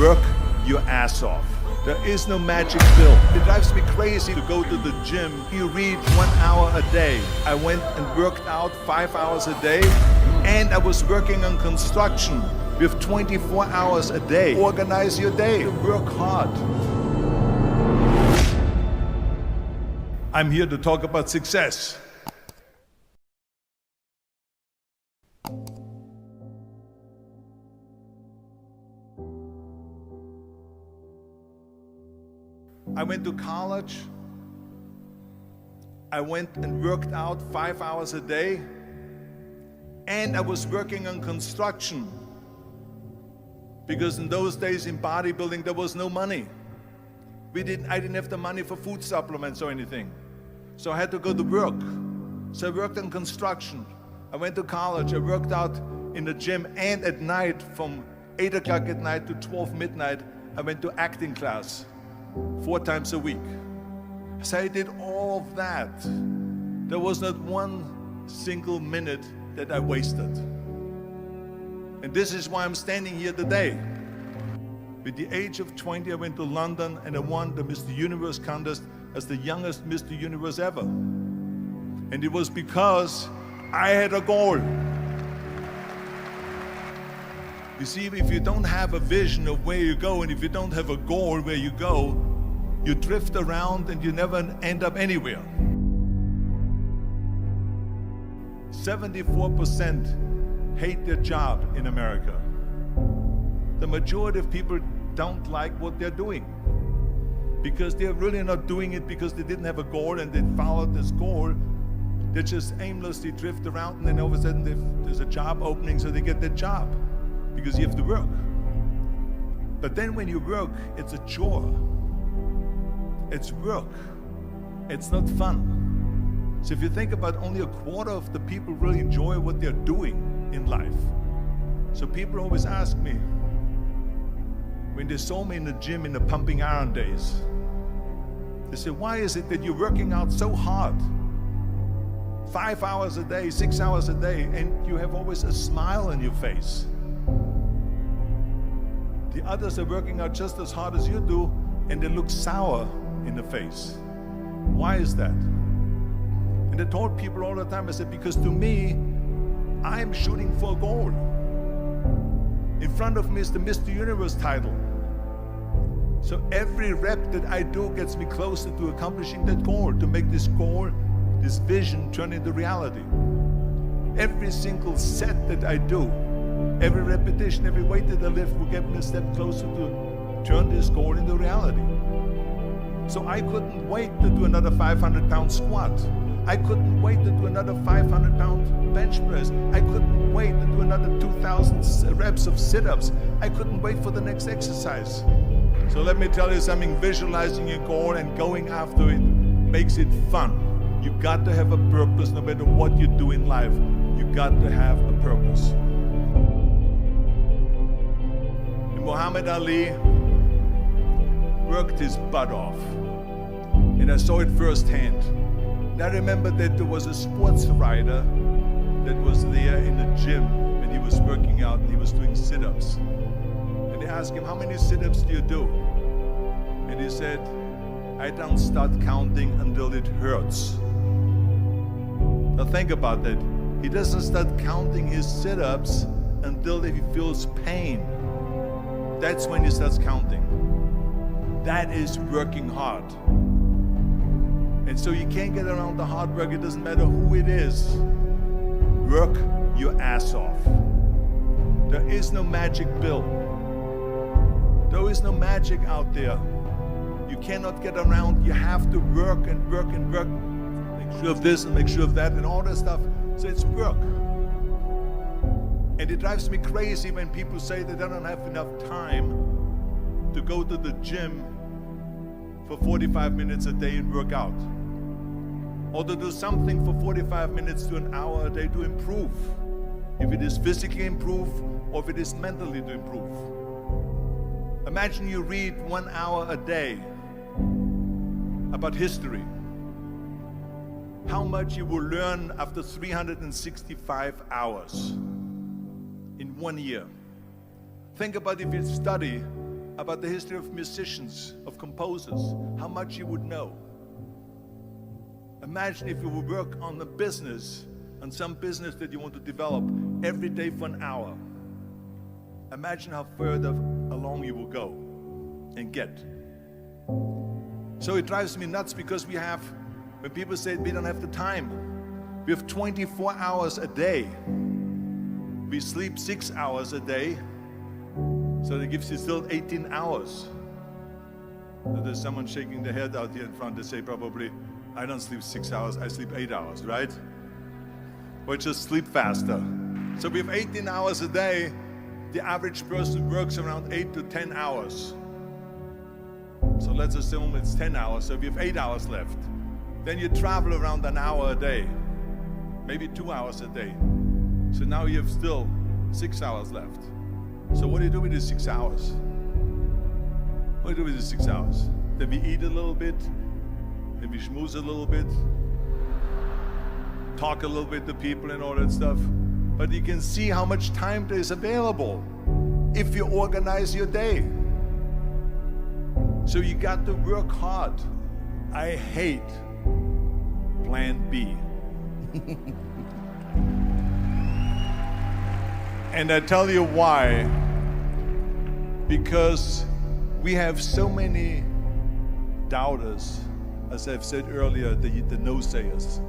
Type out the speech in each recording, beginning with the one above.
work your ass off. There is no magic pill. It drives me crazy to go to the gym. You read 1 hour a day. I went and worked out 5 hours a day, and I was working on construction with 24 hours a day. Organize your day. Work hard. I'm here to talk about success. I went to college. I went and worked out 5 hours a day, and I was working on construction. Because in those days in bodybuilding there was no money. I didn't have the money for food supplements or anything. So I had to go to work. So I worked on construction. I went to college, I worked out in the gym, and at night from 8 o'clock at night to 12 midnight, I went to acting class 4 times a week. So I did all of that. There was not one single minute that I wasted. And this is why I'm standing here today. At the age of 20, I went to London and I won the Mr. Universe contest as the youngest Mr. Universe ever. And it was because I had a goal. You see, if you don't have a vision of where you go, and if you don't have a goal where you go, you drift around and you never end up anywhere. 74% hate their job in America. The majority of people don't like what they're doing because they're really not doing it because they didn't have a goal and they followed this goal. They just aimlessly drift around, and then all of a sudden there's a job opening, so they get that job because you have to work. But then when you work, it's a chore. It's work. It's not fun. So if you think about, only a quarter of the people really enjoy what they're doing in life. So people always ask me, when they saw me in the gym in the pumping iron days, they say, why is it that you're working out so hard? 5 hours a day, 6 hours a day, and you have always a smile on your face. The others are working out just as hard as you do, and they look sour in the face. Why is that? And I told people all the time, I said, because to me, I'm shooting for a goal. In front of me is the Mr. Universe title. So every rep that I do gets me closer to accomplishing that goal, to make this goal, this vision turn into reality. Every single set that I do, every repetition, every weight that I lift will get me a step closer to turn this goal into reality. So I couldn't wait to do another 500-pound squat. I couldn't wait to do another 500-pound bench press. I couldn't wait to do another 2,000 reps of sit-ups. I couldn't wait for the next exercise. So let me tell you something, visualizing your goal and going after it makes it fun. You got to have a purpose no matter what you do in life. You got to have a purpose. And Muhammad Ali worked his butt off. And I saw it firsthand. And I remember that there was a sports writer that was there in the gym when he was working out and he was doing sit-ups. And they asked him, how many sit-ups do you do? And he said, I don't start counting until it hurts. Now think about that. He doesn't start counting his sit-ups until he feels pain. That's when he starts counting. That is working hard. And so you can't get around the hard work. It doesn't matter who it is. Work your ass off. There is no magic pill. There is no magic out there. You cannot get around. You have to work and work and work. Make sure of this and make sure of that and all that stuff. So it's work. And it drives me crazy when people say that they don't have enough time to go to the gym for 45 minutes a day and work out. Or to do something for 45 minutes to an hour a day to improve. If it is physically improve or if it is mentally to improve. Imagine you read 1 hour a day about history. How much you will learn after 365 hours in 1 year. Think about if you study about the history of musicians, of composers, how much you would know. Imagine if you would work on a business, on some business that you want to develop every day for an hour. Imagine how further along you will go and get. So it drives me nuts because when people say we don't have the time, we have 24 hours a day. We sleep 6 hours a day, so that gives you still 18 hours. So there's someone shaking their head out here in front. They say probably, I don't sleep 6 hours, I sleep 8 hours, right? Or just sleep faster. So we have 18 hours a day. The average person works around 8 to 10 hours. So let's assume it's 10 hours, so we have 8 hours left. Then you travel around an hour a day, maybe 2 hours a day. So now you have still 6 hours left. So what do you do with these 6 hours? What do you do with these 6 hours? Then we eat a little bit, then we schmooze a little bit, talk a little bit to people and all that stuff. But you can see how much time there is available if you organize your day. So you got to work hard. I hate plan B. And I tell you why. Because we have so many doubters, as I've said earlier, the no-sayers.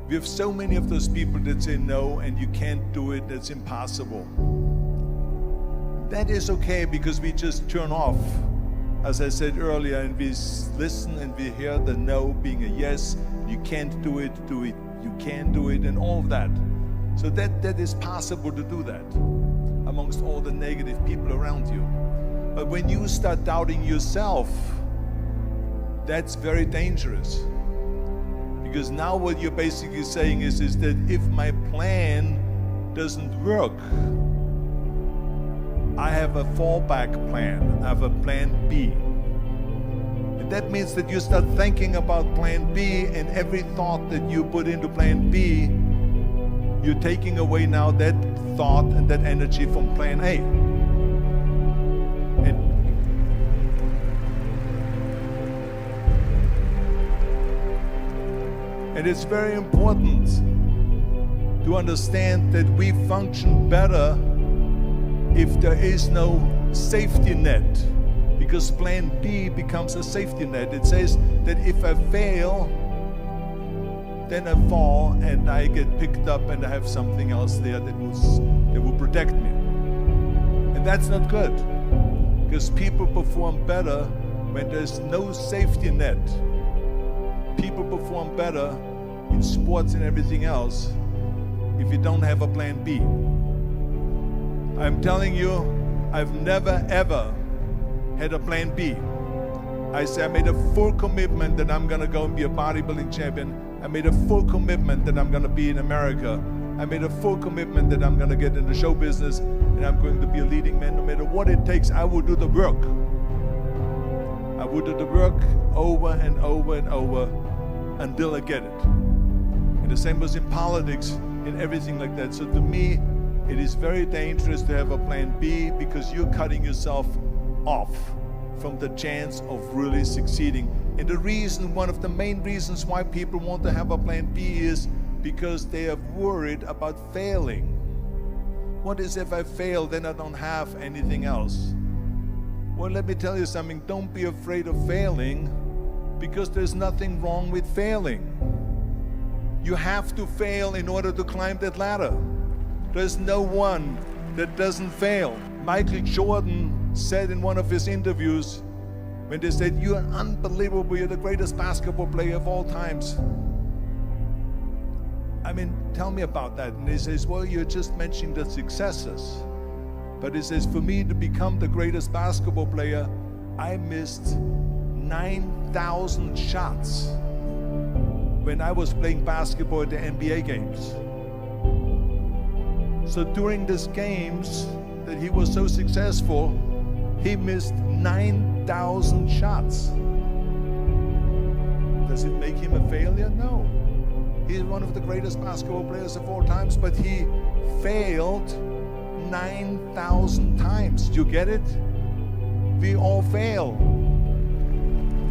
We have so many of those people that say no and you can't do it, that's impossible. That is okay because we just turn off, as I said earlier, and we listen and we hear the no being a yes. You can't do it, you can do it, and all of that. So that is possible to do that amongst all the negative people around you. But when you start doubting yourself, that's very dangerous. Because now what you're basically saying is that if my plan doesn't work, I have a fallback plan, I have a plan B. And that means that you start thinking about plan B, and every thought that you put into plan B, you're taking away now that thought and that energy from plan A. And it's very important to understand that we function better if there is no safety net, because plan B becomes a safety net. It says that if I fail, then I fall and I get picked up and I have something else there that will protect me. And that's not good, because people perform better when there's no safety net. People perform better in sports and everything else if you don't have a plan B. I'm telling you, I've never ever had a plan B. I made a full commitment that I'm gonna go and be a bodybuilding champion. I made a full commitment that I'm gonna be in America. I made a full commitment that I'm gonna get in the show business and I'm going to be a leading man. No matter what it takes, I will do the work. I will do the work over and over and over until I get it. And the same was in politics and everything like that. So to me, it is very dangerous to have a plan B, because you're cutting yourself off from the chance of really succeeding. And the reason, one of the main reasons why people want to have a plan B is because they are worried about failing. What is if I fail, then I don't have anything else? Well, let me tell you something, don't be afraid of failing, because there's nothing wrong with failing. You have to fail in order to climb that ladder. There's no one that doesn't fail. Michael Jordan said in one of his interviews, when they said, "You're unbelievable, you're the greatest basketball player of all times." I mean, tell me about that. And he says, well, you're just mentioning the successes. But he says, for me to become the greatest basketball player, I missed 9,000 shots when I was playing basketball at the NBA games. So during these games that he was so successful, he missed 9,000 shots. Does it make him a failure? No. He's one of the greatest basketball players of all times, but he failed 9,000 times. Do you get it? We all fail.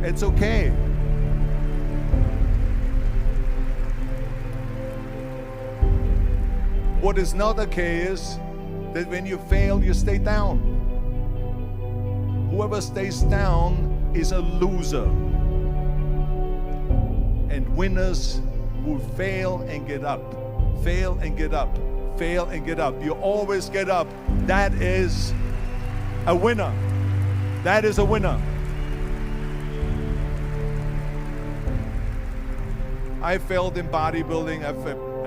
It's okay. What is not okay is that when you fail, you stay down. Whoever stays down is a loser. And winners will fail and get up, fail and get up, fail and get up. You always get up. That is a winner. That is a winner. I failed in bodybuilding. I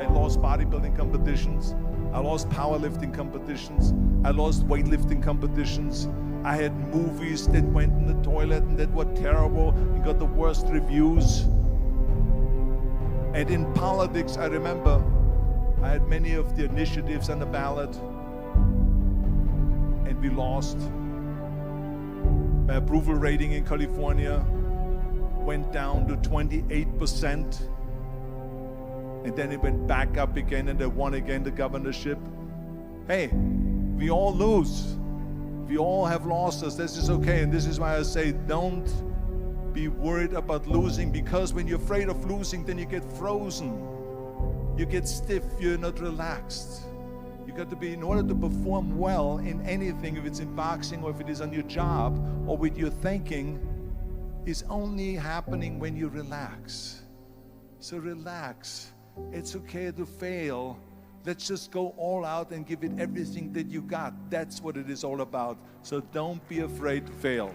lost bodybuilding competitions. I lost powerlifting competitions. I lost weightlifting competitions. I had movies that went in the toilet and that were terrible and got the worst reviews. And in politics, I remember I had many of the initiatives on the ballot, and we lost. My approval rating in California went down to 28%, and then it went back up again, and I won again the governorship. Hey, we all lose. We all have losses. This is okay, and this is why I say don't be worried about losing, because when you're afraid of losing, then you get frozen. You get stiff, you're not relaxed. You got to be, in order to perform well in anything, if it's in boxing or if it is on your job or with your thinking, is only happening when you relax. So relax. It's okay to fail. Let's just go all out and give it everything that you got. That's what it is all about. So don't be afraid to fail.